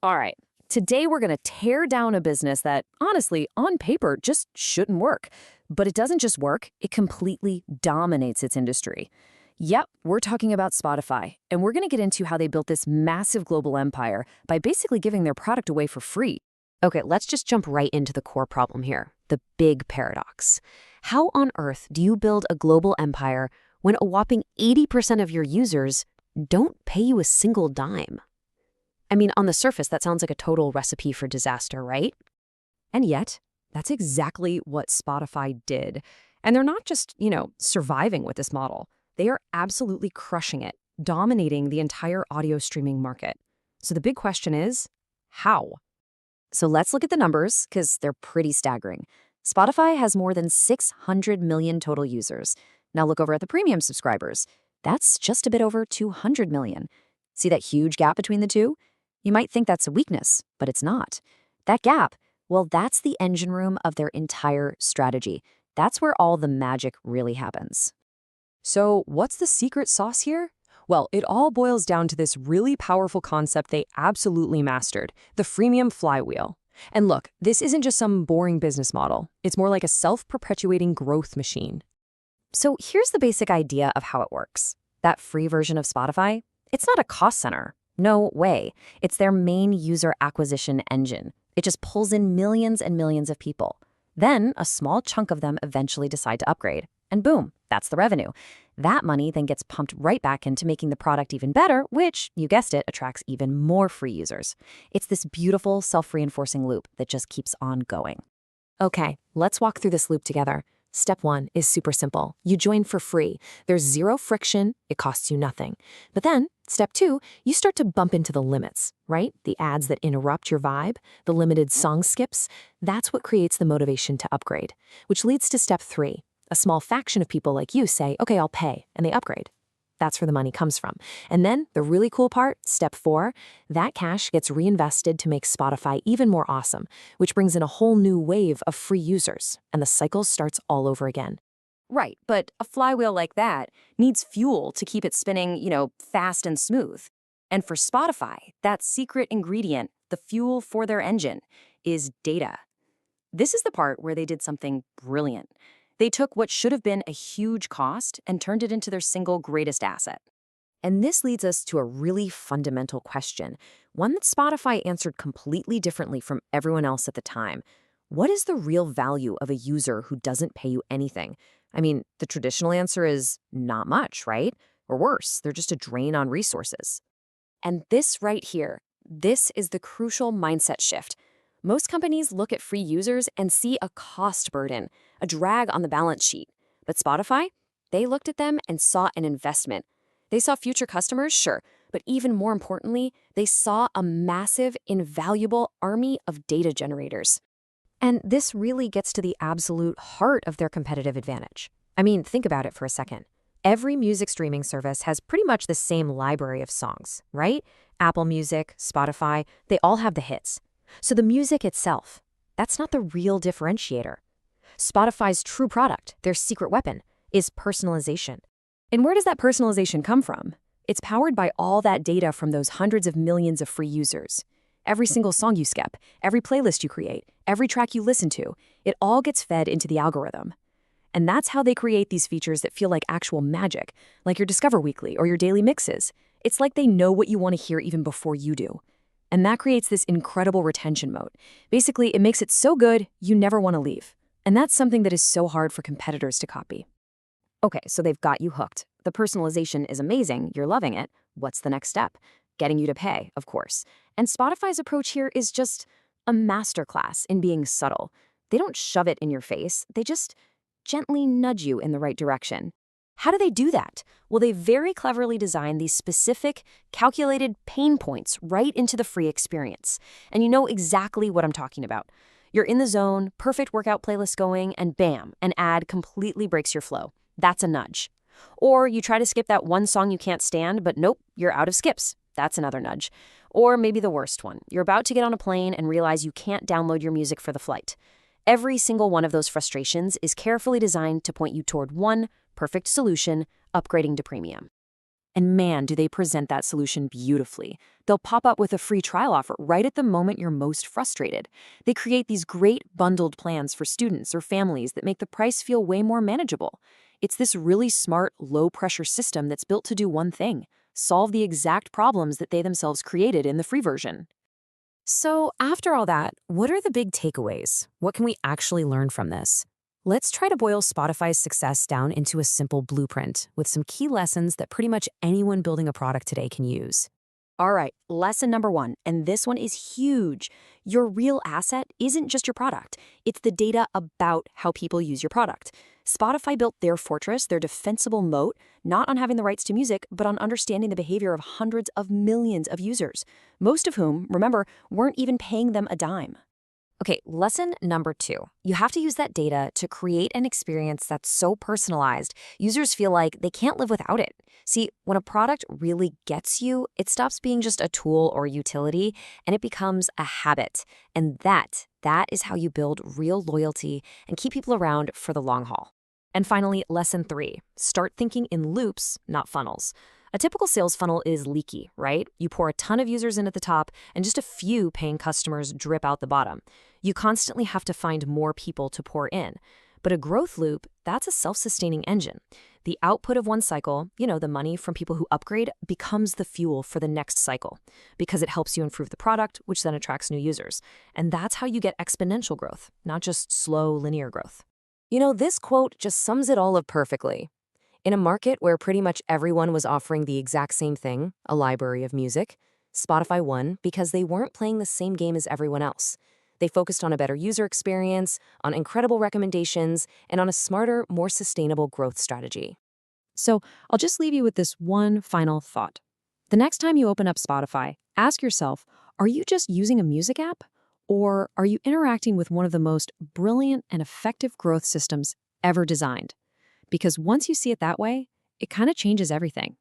All right. Today, we're going to tear down a business that, honestly, on paper, just shouldn't work. But it doesn't just work, it completely dominates its industry. Yep, we're talking about Spotify, and we're going to get into how they built this massive global empire by basically giving their product away for free. Okay, let's just jump right into the core problem here, the big paradox. How on earth do you build a global empire when a whopping 80% of your users don't pay you a single dime? I mean, on the surface, that sounds like a total recipe for disaster, right? And yet, that's exactly what Spotify did. And they're not just, surviving with this model. They are absolutely crushing it, dominating the entire audio streaming market. So the big question is, how? So let's look at the numbers, because they're pretty staggering. Spotify has more than 600 million total users. Now look over at the premium subscribers. That's just a bit over 200 million. See that huge gap between the two? You might think that's a weakness, but it's not. That gap, well, that's the engine room of their entire strategy. That's where all the magic really happens. So, what's the secret sauce here? Well, it all boils down to this really powerful concept they absolutely mastered, the freemium flywheel. And look, this isn't just some boring business model. It's more like a self-perpetuating growth machine. So here's the basic idea of how it works. That free version of Spotify, it's not a cost center. No way. It's their main user acquisition engine. It just pulls in millions and millions of people. Then a small chunk of them eventually decide to upgrade. And boom, that's the revenue. That money then gets pumped right back into making the product even better, which, you guessed it, attracts even more free users. It's this beautiful, self-reinforcing loop that just keeps on going. Okay, let's walk through this loop together. Step 1 is super simple. You join for free. There's zero friction. It costs you nothing. But then, step 2, you start to bump into the limits, right? The ads that interrupt your vibe, the limited song skips. That's what creates the motivation to upgrade, which leads to step 3. A small faction of people like you say, okay, I'll pay, and they upgrade. That's where the money comes from. And then the really cool part, step 4, that cash gets reinvested to make Spotify even more awesome, which brings in a whole new wave of free users, and the cycle starts all over again. Right, but a flywheel like that needs fuel to keep it spinning, fast and smooth. And for Spotify, that secret ingredient, the fuel for their engine, is data. This is the part where they did something brilliant. They took what should have been a huge cost and turned it into their single greatest asset. And this leads us to a really fundamental question, one that Spotify answered completely differently from everyone else at the time. What is the real value of a user who doesn't pay you anything? I mean, the traditional answer is not much, right? Or worse, they're just a drain on resources. And this right here, this is the crucial mindset shift. Most companies look at free users and see a cost burden, a drag on the balance sheet. But Spotify, they looked at them and saw an investment. They saw future customers, sure, but even more importantly, they saw a massive, invaluable army of data generators. And this really gets to the absolute heart of their competitive advantage. I mean, think about it for a second. Every music streaming service has pretty much the same library of songs, right? Apple Music, Spotify, they all have the hits. So the music itself, that's not the real differentiator. Spotify's true product, their secret weapon, is personalization. And where does that personalization come from? It's powered by all that data from those hundreds of millions of free users. Every single song you skip, every playlist you create, every track you listen to, it all gets fed into the algorithm. And that's how they create these features that feel like actual magic, like your Discover Weekly or your daily mixes. It's like they know what you want to hear even before you do. And that creates this incredible retention mode. Basically, it makes it so good, you never want to leave. And that's something that is so hard for competitors to copy. Okay, so they've got you hooked. The personalization is amazing, you're loving it. What's the next step? Getting you to pay, of course. And Spotify's approach here is just a masterclass in being subtle. They don't shove it in your face, they just gently nudge you in the right direction. How do they do that? Well, they very cleverly design these specific, calculated pain points right into the free experience. And you know exactly what I'm talking about. You're in the zone, perfect workout playlist going, and bam, an ad completely breaks your flow. That's a nudge. Or you try to skip that one song you can't stand, but nope, you're out of skips. That's another nudge. Or maybe the worst one. You're about to get on a plane and realize you can't download your music for the flight. Every single one of those frustrations is carefully designed to point you toward one perfect solution, upgrading to premium. And man, do they present that solution beautifully. They'll pop up with a free trial offer right at the moment you're most frustrated. They create these great bundled plans for students or families that make the price feel way more manageable. It's this really smart, low-pressure system that's built to do one thing: solve the exact problems that they themselves created in the free version. So, after all that, what are the big takeaways? What can we actually learn from this? Let's try to boil Spotify's success down into a simple blueprint with some key lessons that pretty much anyone building a product today can use. All right, lesson number one, and this one is huge. Your real asset isn't just your product, it's the data about how people use your product. Spotify built their fortress, their defensible moat, not on having the rights to music, but on understanding the behavior of hundreds of millions of users, most of whom, remember, weren't even paying them a dime. Okay, lesson number 2. You have to use that data to create an experience that's so personalized, users feel like they can't live without it. See, when a product really gets you, it stops being just a tool or utility, and it becomes a habit. And that is how you build real loyalty and keep people around for the long haul. And finally, lesson 3. Start thinking in loops, not funnels. A typical sales funnel is leaky, right? You pour a ton of users in at the top, and just a few paying customers drip out the bottom. You constantly have to find more people to pour in. But a growth loop, that's a self-sustaining engine. The output of one cycle, the money from people who upgrade, becomes the fuel for the next cycle because it helps you improve the product, which then attracts new users. And that's how you get exponential growth, not just slow, linear growth. This quote just sums it all up perfectly. In a market where pretty much everyone was offering the exact same thing, a library of music, Spotify won because they weren't playing the same game as everyone else. They focused on a better user experience, on incredible recommendations, and on a smarter, more sustainable growth strategy. So I'll just leave you with this one final thought. The next time you open up Spotify, ask yourself, are you just using a music app? Or are you interacting with one of the most brilliant and effective growth systems ever designed? Because once you see it that way, it kind of changes everything.